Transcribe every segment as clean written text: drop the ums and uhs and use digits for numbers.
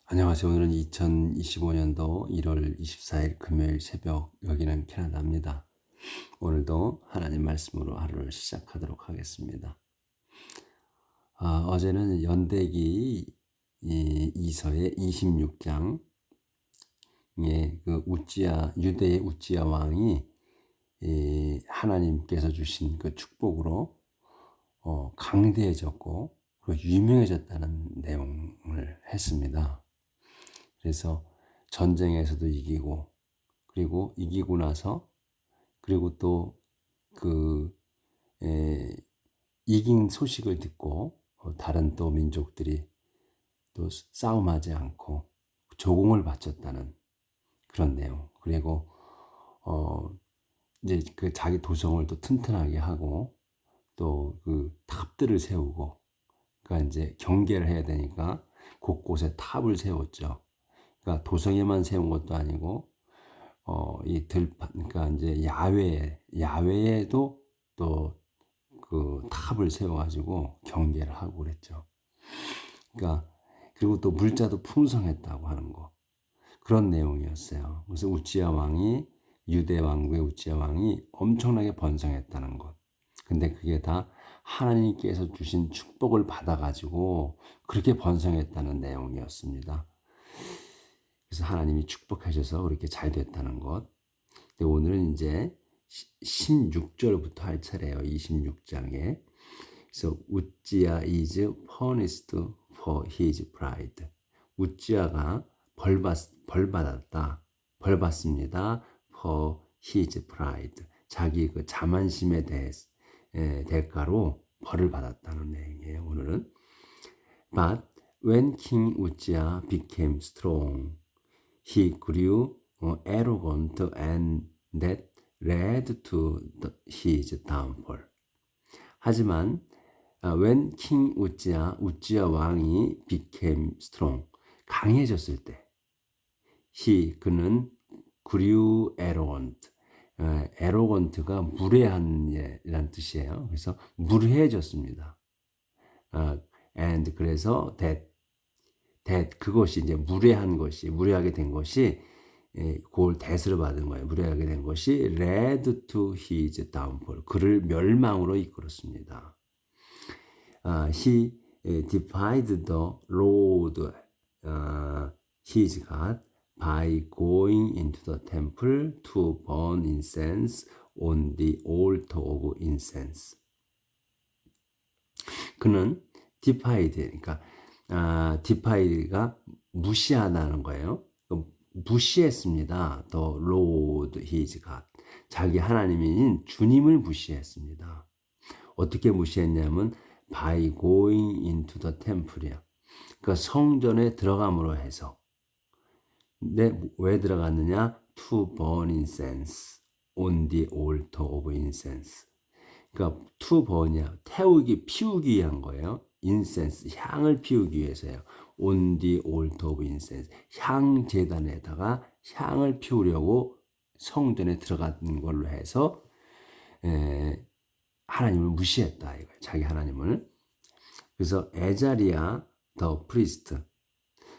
안녕하세요. 오늘은 2025년도 1월 24일 금요일 새벽, 여기는 캐나다입니다. 오늘도 하나님 말씀으로 하루를 시작하도록 하겠습니다. 어제는 연대기 이서의 26장에 그 유대의 우찌야 왕이 하나님께서 주신 그 축복으로 강대해졌고 그리고 유명해졌다는 내용을 했습니다. 그래서 전쟁에서도 이기고, 그리고 이기고 나서, 그리고 또 그 이긴 소식을 듣고 다른 또 민족들이 또 싸움하지 않고 조공을 바쳤다는 그런 내용. 그리고 이제 그 자기 도성을 또 튼튼하게 하고 또 그 탑들을 세우고, 그러니까 이제 경계를 해야 되니까 곳곳에 탑을 세웠죠. 그러니까 도성에만 세운 것도 아니고 그러니까 이제 야외에도 또 그 탑을 세워가지고 경계를 하고 그랬죠. 그러니까 그리고 또 물자도 풍성했다고 하는 거, 그런 내용이었어요. 그래서 유대 왕국의 우찌야 왕이 엄청나게 번성했다는 것. 근데 그게 다 하나님께서 주신 축복을 받아가지고 그렇게 번성했다는 내용이었습니다. 그래서 하나님이 축복하셔서 그렇게 잘 됐다는 것. 근데 오늘은 이제 16절부터 할 차례예요. 26장에. 그래서 우찌야 is punished for his pride. 우찌야가 벌받습니다. for his pride. 자기 그 자만심에 대가로 벌을 받았다는 내용이에요. 오늘은. But when King Uzziah became strong, he grew arrogant and that led to his downfall. 하지만 when King 우찌야 왕이 became strong, 강해졌을 때, 그는 grew arrogant, arrogant가 무례한이란 뜻이에요. 그래서 무례해졌습니다. and 그래서 그것이 이제 무례하게 된 것이 그걸 대스를 받은 거예요. 무례하게 된 것이 led to his downfall. 그를 멸망으로 이끌었습니다. He defied the Lord, his God, by going into the temple to burn incense on the altar of incense. 그는 defied, 그러니까 defied가 무시하다는 거예요. 무시했습니다. The Lord his God. 자기 하나님인 주님을 무시했습니다. 어떻게 무시했냐면 by going into the temple이야. 그러니까 성전에 들어감으로 해서. 근데 왜 들어갔느냐? To burn incense on the altar of incense. 그러니까 to burn이야. 피우기 위한 거예요. incense, 향을 피우기 위해서요. on the altar of incense. 향 제단에다가 향을 피우려고 성전에 들어간 걸로 해서 하나님을 무시했다 이거예요. 자기 하나님을. 그래서 에자리아 더 프리스트.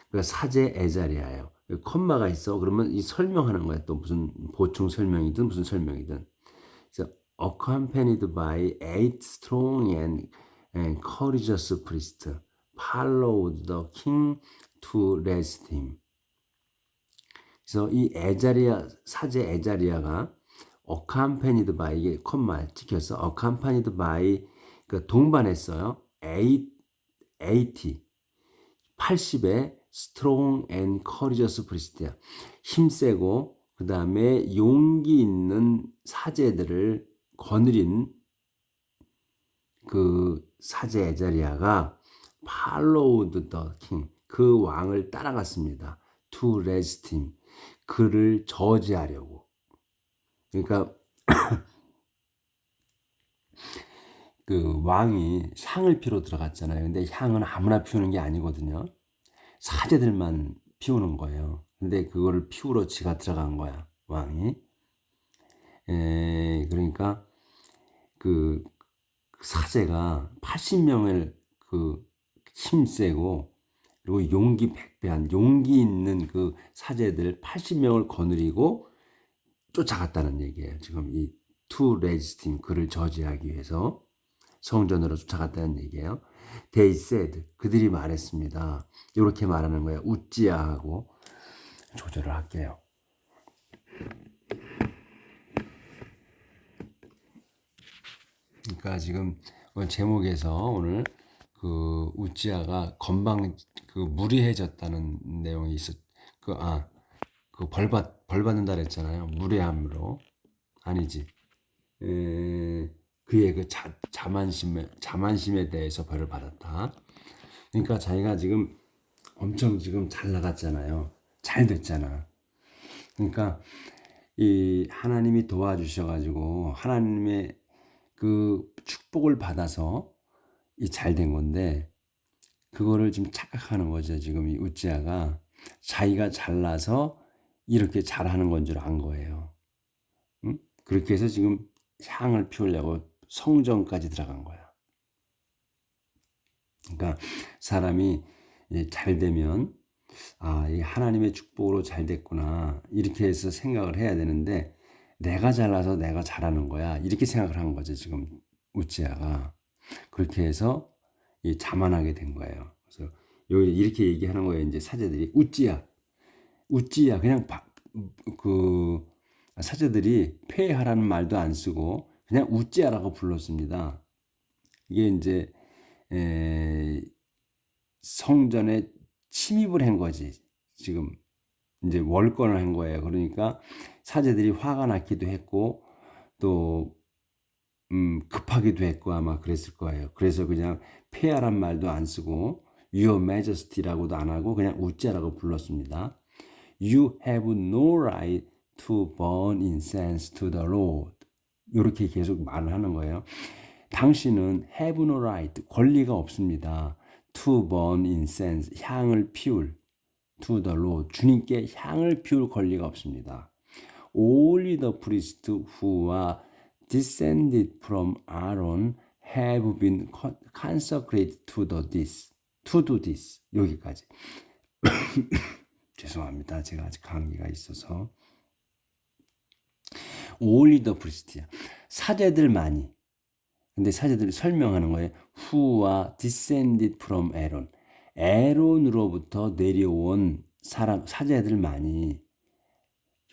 그러니까 사제 에자리아예요. 콤마가 있어. 그러면 이 설명하는 거야. 또 무슨 보충 설명이든 무슨 설명이든. 그래서 accompanied by 8 strong and courageous priests followed the king to arrest him. 그래서 이 사제 에자리아가 accompanied by, 이게 콤마 찍혀서 accompanied by, 그러니까 동반했어요. 80의 strong and courageous priest야. 힘세고 그 다음에 용기 있는 사제들을 거느린 그 사제 에자리아가 followed the king, 그 왕을 따라갔습니다. to arrest him, 그를 저지하려고. 그러니까 그 왕이 향을 피러 들어갔잖아요. 근데 향은 아무나 피우는 게 아니거든요. 사제들만 피우는 거예요. 근데 그거를 피우러 지가 들어간 거야, 왕이. 그러니까 그 사제가 80명을 그 힘세고 그리고 용기 백배한 용기 있는 그 사제들 80명을 거느리고 쫓아갔다는 얘기예요. 지금 이 to resist him, 그를 저지하기 위해서 성전으로 쫓아갔다는 얘기예요. They said, 그들이 말했습니다. 이렇게 말하는 거예요. 우찌야하고 조절을 할게요. 그러니까 지금 제목에서 오늘 그 우찌야가 건방 그 무례해졌다는 내용이 있었. 벌 받는다 그랬잖아요. 무례함으로. 아니지. 그의 그 자만심에 대해서 벌을 받았다. 그러니까 자기가 지금 엄청 지금 잘 나갔잖아요. 잘 됐잖아. 그러니까 이 하나님이 도와주셔가지고 하나님의 그 축복을 받아서 이 잘 된 건데, 그거를 지금 착각하는 거죠. 지금 이 우찌야가 자기가 잘나서 이렇게 잘하는 건 줄 안 거예요. 응? 그렇게 해서 지금 향을 피우려고 성전까지 들어간 거야. 그러니까 사람이 잘 되면 이 하나님의 축복으로 잘 됐구나 이렇게 해서 생각을 해야 되는데, 내가 잘나서 내가 잘하는 거야 이렇게 생각을 한 거죠. 지금 우찌야가 그렇게 해서 자만하게 된 거예요. 그래서 이렇게 얘기하는 거예요. 이제 사제들이 우찌야 그냥 그 사제들이 폐하라는 말도 안 쓰고 그냥 우찌야라고 불렀습니다. 이게 이제 성전에 침입을 한 거지. 지금 이제 월권을 한 거예요. 그러니까 사제들이 화가 났기도 했고 또 급하기도 했고 아마 그랬을 거예요. 그래서 그냥 폐하란 말도 안 쓰고 Your Majesty라고도 안 하고 그냥 우찌야라고 불렀습니다. You have no right to burn incense to the Lord. 이렇게 계속 말을 하는 거예요. 당신은 have no right, 권리가 없습니다. to burn incense, 향을 피울. to the Lord, 주님께 향을 피울 권리가 없습니다. Only the priests who are descended from Aaron have been consecrated to do this. 여기까지. 죄송합니다. 제가 아직 감기가 있어서. Only the priest야. 사제들만이. 근데 사제들이 설명하는 거예요. Who are descended from Aaron. 에론으로부터 내려온 사제들만이.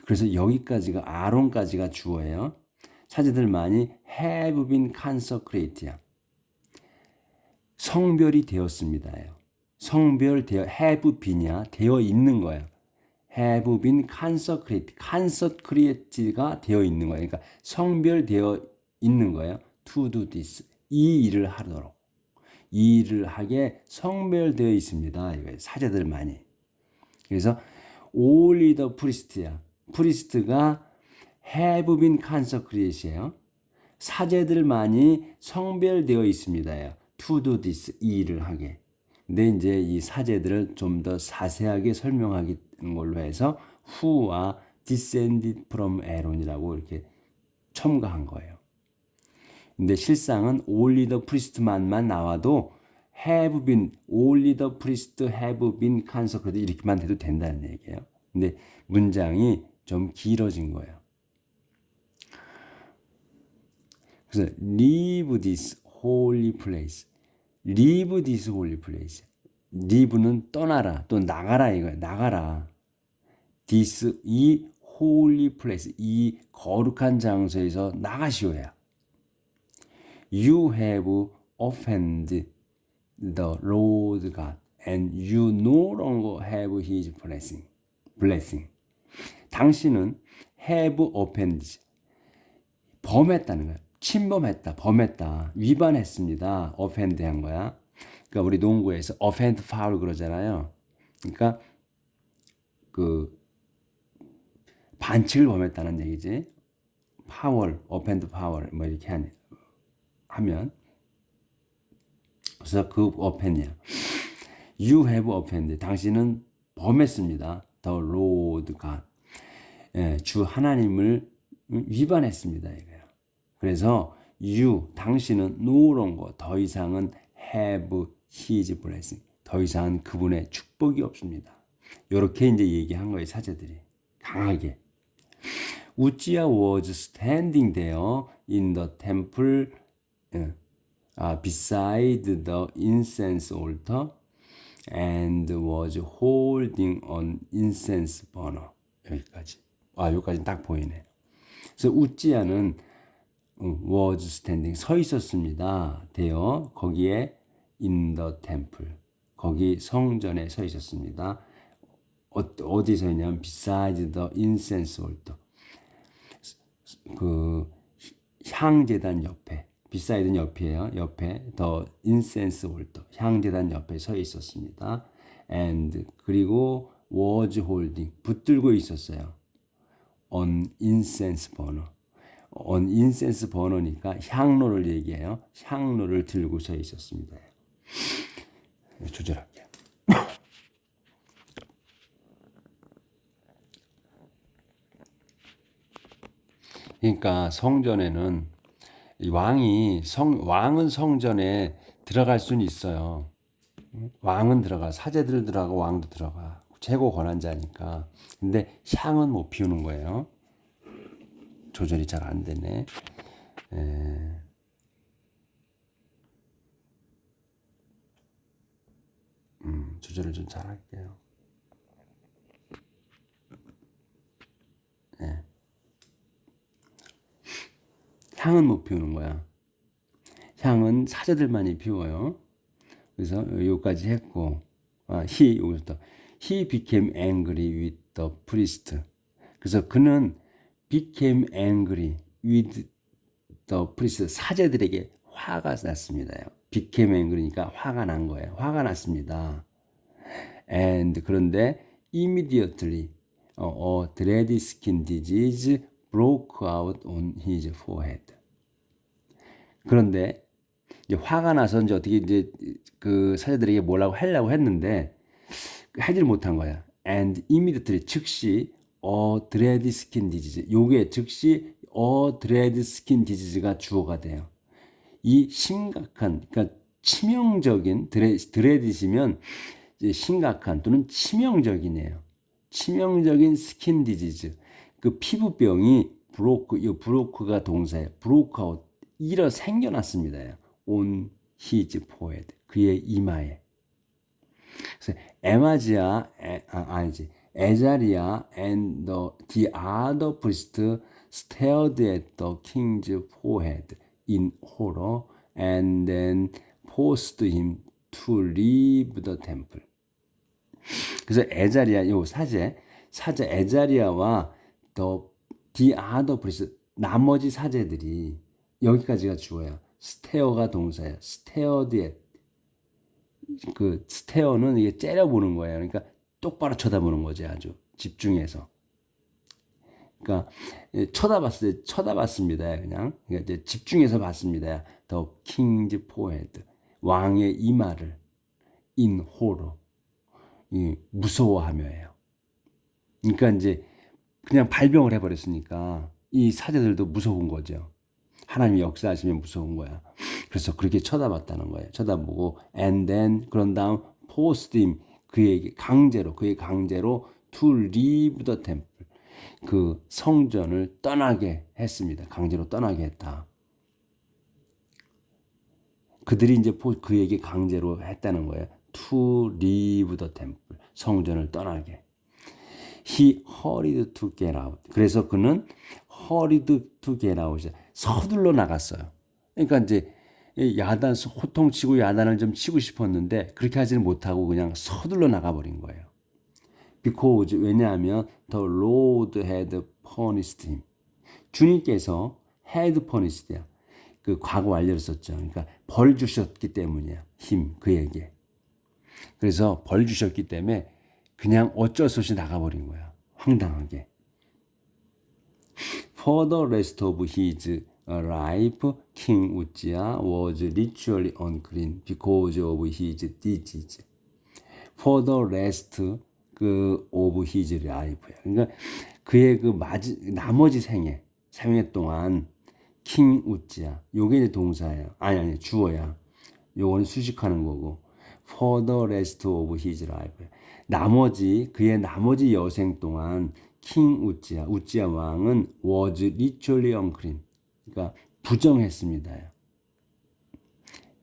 그래서 여기까지가 아론까지가 주어예요. 사제들만이 have been consecrated야. 성별이 되었습니다예요. 성별되어 have been이야. 되어 있는 거예요. have been consecrated가 되어 있는 거예요. 그러니까 성별되어 있는 거예요. to do this. 이 일을 하도록. 이 일을 하게 성별되어 있습니다. 이거예요. 사제들만이. 그래서 only the priest야. 프리스트가 have been consecrated이에요. 사제들만이 성별되어 있습니다요. to do this. 이 일을 하게. 근데 이제 이 사제들을 좀 더 자세하게 설명하는 걸로 해서 who와 descended from Aaron이라고 이렇게 첨가한 거예요. 근데 실상은 only the priest만만 나와도 have been, only the priest have been consecrated 이렇게만 해도 된다는 얘기예요. 근데 문장이 좀 길어진 거예요. 그래서 leave this holy place. leave this holy place. leave는 떠나라, 또 나가라 이거예요. 나가라. this, 이 holy place, 이 거룩한 장소에서 나가시오야. You have offended the Lord God, and you no longer have His blessing. 당신은 have offended, 범했다는 거야. 침범했다, 범했다, 위반했습니다. offend 한 거야. 그러니까 우리 농구에서 offend foul 그러잖아요. 그러니까 그 반칙을 범했다는 얘기지. foul, offend foul 뭐 이렇게 하면 그래서 그 offend이야. You have offended. 당신은 범했습니다. The Lord God. 주 하나님을 위반했습니다. 이거예요. 그래서 you, 당신은 no longer, 더 이상은 have his blessing. 더 이상 그분의 축복이 없습니다. 이렇게 이제 얘기한 거예요, 사제들이. 강하게. 우찌야 was standing there in the temple beside the incense altar and was holding an incense burner. 여기까지. 여기까지 딱 보이네. 그래서 우찌야는 was standing 서 있었습니다. 되어 거기에 in the temple 거기 성전에 서 있었습니다. 어디서 있냐면 beside the incense altar 그 향제단 옆에 비사이드는 옆이에요. 옆에 the incense altar 향제단 옆에 서 있었습니다. and 그리고 was holding 붙들고 있었어요. on incense burner on incense burner니까 향로를 얘기해요. 향로를 들고 서 있었습니다. 조절할게요. 그러니까 성전에는 왕은 성전에 들어갈 수는 있어요. 왕은 들어가, 사제들 들어가고 왕도 들어가. 최고 권한자니까. 근데 향은 못 피우는 거예요. 조절이 잘 안 되네. 조절을 좀 잘 할게요. 향은 못 피우는 거야. 향은 사제들만이 피워요. 그래서 여기까지 했고, 여기부터 he became angry with the priest. 그래서 그는 became angry with the priest. 사제들에게 화가 났습니다. became angry니까 화가 난 거예요. 화가 났습니다. and 그런데 immediately a dread skin disease broke out on his forehead. 그런데 이제 화가 나서 이제 어떻게 이제 그 사제들에게 뭐라고 하려고 했는데 하지를 못한 거야. and immediately 즉시 dread skin disease. 요게 즉시 dread skin disease가 주어가 돼요. 이 심각한 그러니까 치명적인 드레딧이면 심각한 또는 치명적이네요. 치명적인 스킨 디지즈. 그 피부병이 브로크가 동사예요. 브로크 아웃 생겨났습니다. on his forehead. 그의 이마에. 그래서 에자리아 and the other priest stared at the king's forehead in horror and then forced him to leave the temple. 그래서 에자리아 요 사제 에자리아와 the other priest 나머지 사제들이 여기까지가 주어야. 스테어가 동사예요. stared at 그 스테어는 이게 째려보는 거예요. 그러니까 똑바로 쳐다보는 거지 아주 집중해서. 그러니까 쳐다봤습니다. 그냥 그러니까 이제 집중해서 봤습니다. The king's forehead 왕의 이마를 in horror 무서워하며예요. 그러니까 이제 그냥 발병을 해버렸으니까 이 사제들도 무서운 거죠. 하나님이 역사하시면 무서운 거야. 그래서 그렇게 쳐다봤다는 거예요. 쳐다보고 and then 그런 다음 forced him 그의 강제로 to leave the temple 그 성전을 떠나게 했습니다. 강제로 떠나게 했다. 그들이 이제 그에게 강제로 했다는 거예요. to leave the temple 성전을 떠나게. He hurried to get out. 그래서 그는 hurried to get out. 서둘러 나갔어요. 그러니까 이제 호통치고 야단을 좀 치고 싶었는데 그렇게 하지는 못하고 그냥 서둘러 나가버린 거예요. Because 왜냐하면 the Lord had punished him. 주님께서 had punished야. 그 과거 완료를 썼죠. 그러니까 벌 주셨기 때문이야. 그에게. 그래서 벌 주셨기 때문에 그냥 어쩔 수 없이 나가버린 거야. 황당하게. For the rest of his life, King Uzziah was ritually unclean because of his disease. For the rest of his life야. 그러니까 그의 나머지 생애 동안 킹 우찌야. 요게 이제 동사예요. 아니 주어야. 요거는 수식하는 거고. for the rest of his life. 나머지 그의 나머지 여생 동안 킹 우찌야 왕은 was literally unclean. 그러니까 부정했습니다.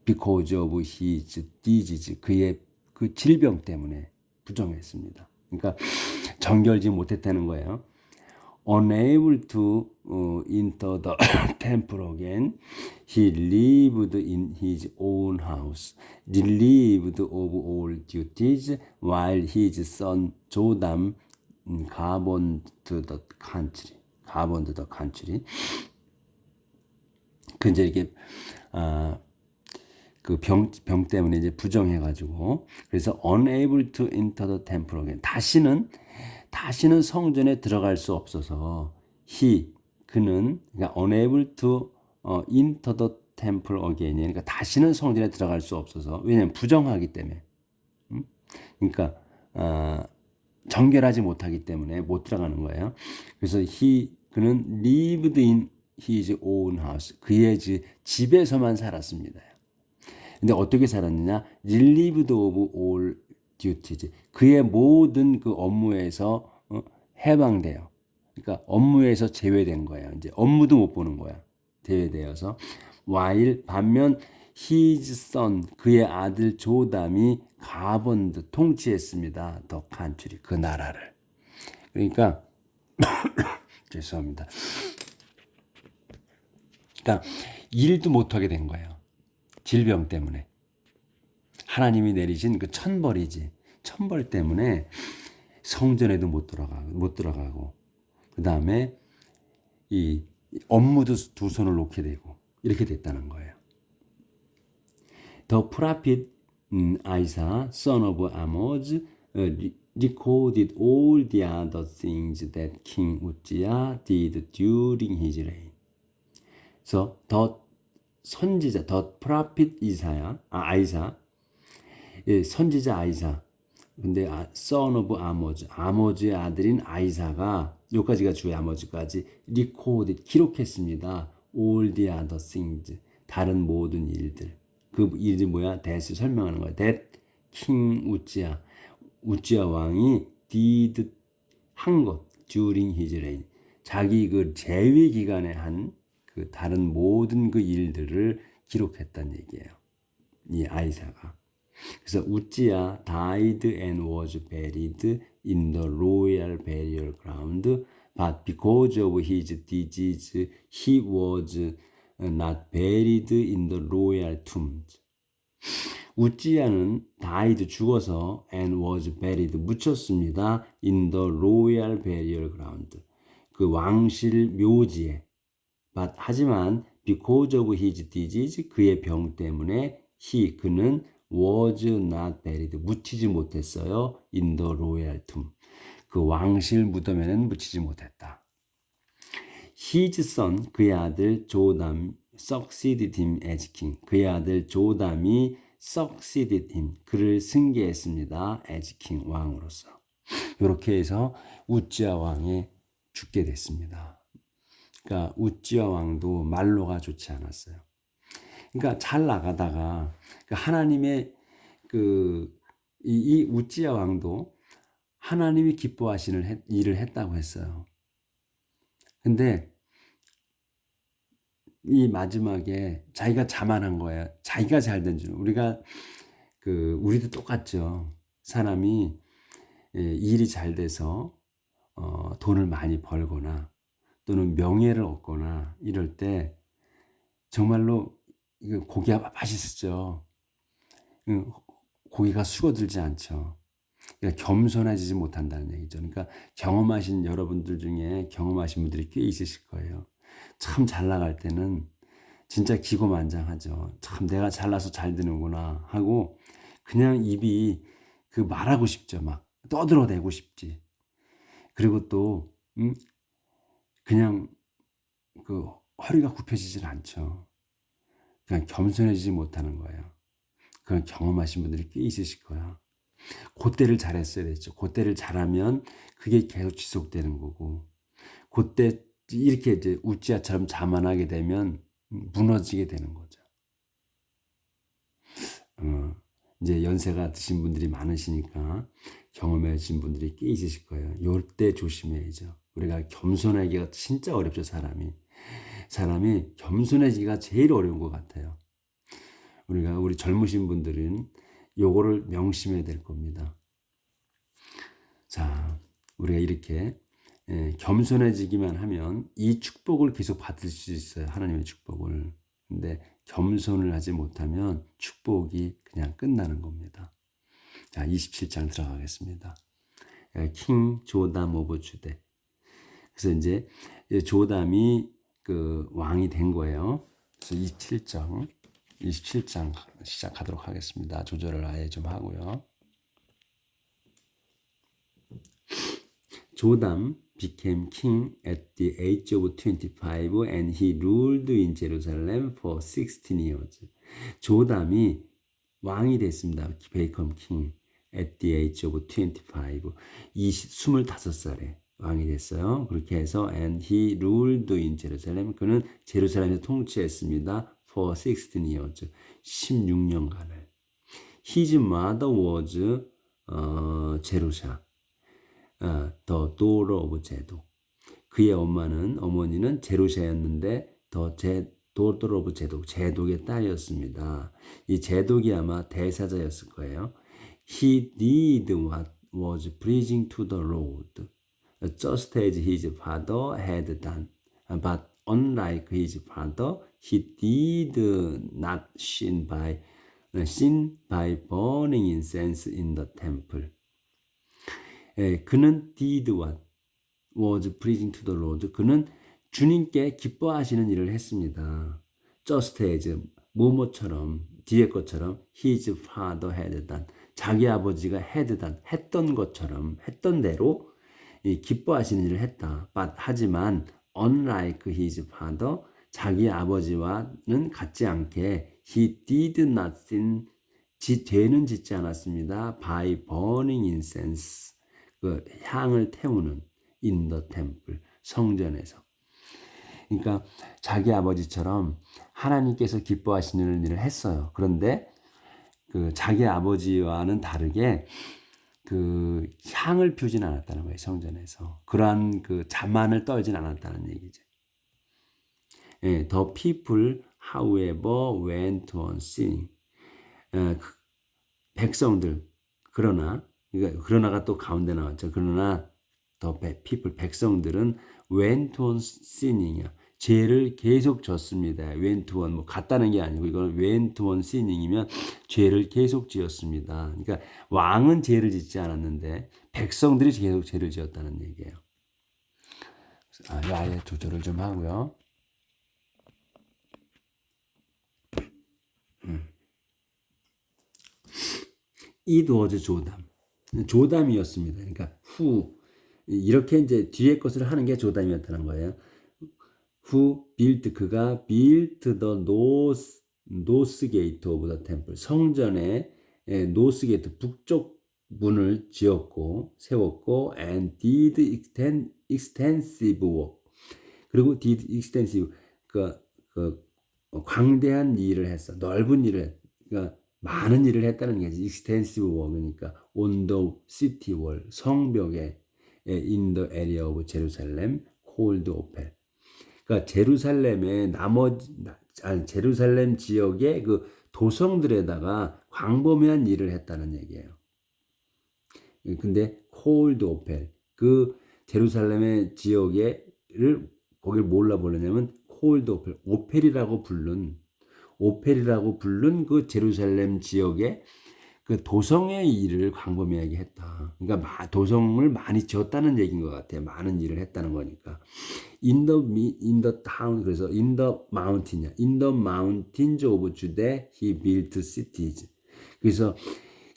because of his disease. 그의 그 질병 때문에 부정했습니다. 그러니까 정결지 못했다는 거예요. Unable to enter the temple again, he lived in his own house, relieved of all duties, while his son Jotham governed the country. governed the country. 그 이제 이게 그 병 때문에 이제 부정해가지고 그래서 unable to enter the temple again. 다시는 성전에 들어갈 수 없어서 그는 그러니까 unable to enter the temple again. 그러니까 다시는 성전에 들어갈 수 없어서 왜냐하면 부정하기 때문에. 그러니까 정결하지 못하기 때문에 못 들어가는 거예요. 그래서 그는 lived in his own house. 그의 집에서만 살았습니다. 근데 어떻게 살았느냐? relieved of all duties. 그의 모든 그 업무에서 해방돼요. 그러니까 업무에서 제외된 거예요. 이제 업무도 못 보는 거야. 제외되어서 while 반면 his son 그의 아들 조담이 governed 통치했습니다. the country 그 나라를. 그러니까 죄송합니다. 그러니까 일도 못 하게 된 거예요. 질병 때문에. 하나님이 내리신 그 천벌이지. 천벌 때문에 성전에도 못 들어가고 그 다음에 이 업무도 두 손을 놓게 되고 이렇게 됐다는 거예요. The prophet Isaiah, son of Amoz, recorded all the other things that King Uzziah did during his reign. So the 선지자, the prophet 아이사, 예, 선지자 아이사. 근데 son of 아모즈, 아모즈의 아들인 아이사가 여기까지가 주의 아모즈까지 recorded 기록했습니다. all the other things 다른 모든 일들. 그 일이 뭐야? that을 설명하는 거야. that king 우찌야 왕이 did 한 것 during his reign 자기 그 재위 기간에 한 그 다른 모든 그 일들을 기록했다는 얘기예요. 이 아이사가. 그래서 우찌야 died and was buried in the royal burial ground, but because of his disease, he was not buried in the royal tombs. 우찌야는 died 죽어서 and was buried 묻혔습니다. in the royal burial ground 그 왕실 묘지에. But 하지만 because of his disease 그의 병 때문에 그는 was not buried 묻히지 못했어요. in the royal tomb 그 왕실 무덤에는 묻히지 못했다. His son 그의 아들 조담 succeeded him as king 그의 아들 조담이 succeeded him 그를 승계했습니다. as king 왕으로서. 이렇게 해서 우찌야 왕이 죽게 됐습니다. 그러니까 우찌야 왕도 말로가 좋지 않았어요. 그러니까 잘 나가다가 하나님의 이 우찌야 왕도 하나님이 기뻐하시는 일을 했다고 했어요. 근데 이 마지막에 자기가 자만한 거예요. 자기가 잘된 줄. 우리도 똑같죠. 사람이 일이 잘 돼서 돈을 많이 벌거나 또는 명예를 얻거나 이럴 때 정말로 고기가 맛있었죠. 고기가 수고들지 않죠. 그러니까 겸손해지지 못한다는 얘기죠. 그러니까 경험하신 여러분들 중에 경험하신 분들이 꽤 있으실 거예요. 참 잘 나갈 때는 진짜 기고만장하죠. 참 내가 잘나서 잘 되는구나 하고 그냥 입이 말하고 싶죠. 막 떠들어대고 싶지. 그리고 또 그냥 허리가 굽혀지질 않죠. 그냥 겸손해지지 못하는 거예요. 그런 경험하신 분들이 꽤 있으실 거야. 그때를 잘했어야 됐죠. 그때를 잘하면 그게 계속 지속되는 거고, 그때 이렇게 이제 우찌야처럼 자만하게 되면 무너지게 되는 거죠. 이제 연세가 드신 분들이 많으시니까 경험해진 분들이 꽤 있으실 거예요. 요때 조심해야죠. 우리가 겸손하기가 진짜 어렵죠, 사람이 겸손해지기가 제일 어려운 것 같아요. 우리 젊으신 분들은 요거를 명심해야 될 겁니다. 자, 우리가 이렇게 겸손해지기만 하면 이 축복을 계속 받을 수 있어요. 하나님의 축복을. 근데 겸손을 하지 못하면 축복이 그냥 끝나는 겁니다. 자, 27장 들어가겠습니다. 킹 조담 오브 주데. 그래서 이제 조담이 그 왕이 된 거예요. 그래서 27장 시작하도록 하겠습니다. 조절을 아예 좀 하고요. 조담 became king at the age of 25 and he ruled in Jerusalem for 16 years. 조담이 왕이 됐습니다. become king at the age of 25. 25살에 왕이 됐어요. 그렇게 해서 and he ruled in Jerusalem. 그는 제루살렘에서 통치했습니다. for 16 years. 16년간을. His mother was 제루샤. 더 도러 오브 제독. 그의 어머니는 제루샤였는데 도러 오브 제독, 제독의 딸이었습니다. 이 제독이 아마 대사자였을 거예요. He did what was pleasing to the Lord, just as his father had done. But unlike his father, he did not sin by burning incense in the temple. 그는 did what was pleasing to the Lord. 그는 주님께 기뻐하시는 일을 했습니다. Just as 뭐뭐처럼 뒤에 것처럼 his father had done. 자기 아버지가 had done 했던 것처럼 했던 대로 기뻐하시는 일을 했다. But 하지만 unlike his father 자기 아버지와는 같지 않게 he did not sin 죄는 짓지 않았습니다. By burning incense 그 향을 태우는 in the temple 성전에서. 그러니까 자기 아버지처럼 하나님께서 기뻐하시는 일을 했어요. 그런데 그 자기 아버지와는 다르게 그 향을 피우진 않았다는 거예요. 성전에서. 그러한 그 자만을 떨진 않았다는 얘기죠. The people, however, went on sinning. 백성들 그러나가 또 가운데 나왔죠. 그러나 the people, 백성들은 went on sinning이야. 죄를 계속 졌습니다. went on 뭐 갔다는 게 아니고 이건 went on sinning이면 죄를 계속 지었습니다. 그러니까 왕은 죄를 짓지 않았는데 백성들이 계속 죄를 지었다는 얘기예요. 아예 조절을 좀 하고요. It was 조담이었습니다. 그러니까 이렇게 이제 뒤에 것을 하는 게 조담이었다는 거예요. Who built 그가 built the north gate of the temple 성전의 north gate 북쪽 문을 지었고 세웠고 and did extensive work 그리고 did extensive 그 광대한 일을 했어 넓은 일을 그러니까 많은 일을 했다는 게 extensive work이니까 on the city wall 성벽에 in the area of Jerusalem called Ophel. 그러니까 제루살렘 지역의 그 도성들에다가 광범위한 일을 했다는 얘기예요. 근데 called Ophel 그 제루살렘의 지역에를 거기를 뭘로 부르냐면 called Ophel 오펠이라고 부른 그 제루살렘 지역의 그 도성의 일을 광범위하게 했다. 그러니까 도성을 많이 지었다는 얘기인 것 같아요. 많은 일을 했다는 거니까. In the town 그래서 in the mountains of Judah he built cities. 그래서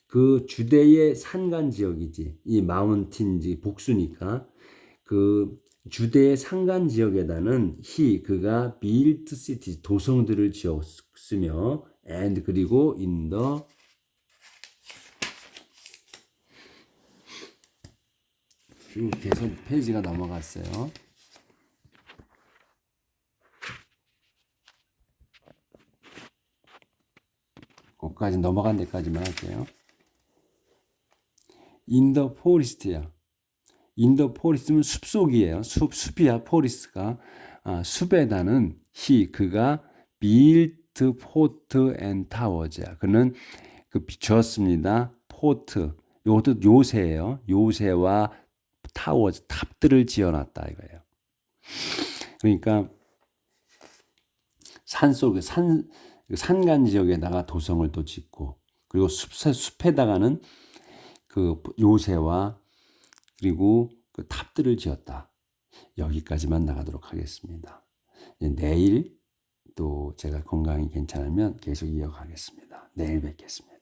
그 주대의 산간 지역이지. 이 mountains 복수니까 그 주대의 산간 지역에다는 그가 built cities 도성들을 지었으며 and 그리고 in the 쭉 계속 페이지가 넘어갔어요. 거기까지 넘어간 데까지만 할게요. In the forest야. In the forest는 숲속이에요. 숲이야. forest가. 숲에다는 그가 built fort and towers야. 그는 지었습니다. fort. 이것도 요새예요. 요새와 타워즈, 탑들을 지어놨다 이거예요. 그러니까 산간 지역에다가 도성을 또 짓고, 그리고 숲에다가는 그 요새와 그리고 그 탑들을 지었다. 여기까지만 나가도록 하겠습니다. 내일 또 제가 건강이 괜찮으면 계속 이어가겠습니다. 내일 뵙겠습니다.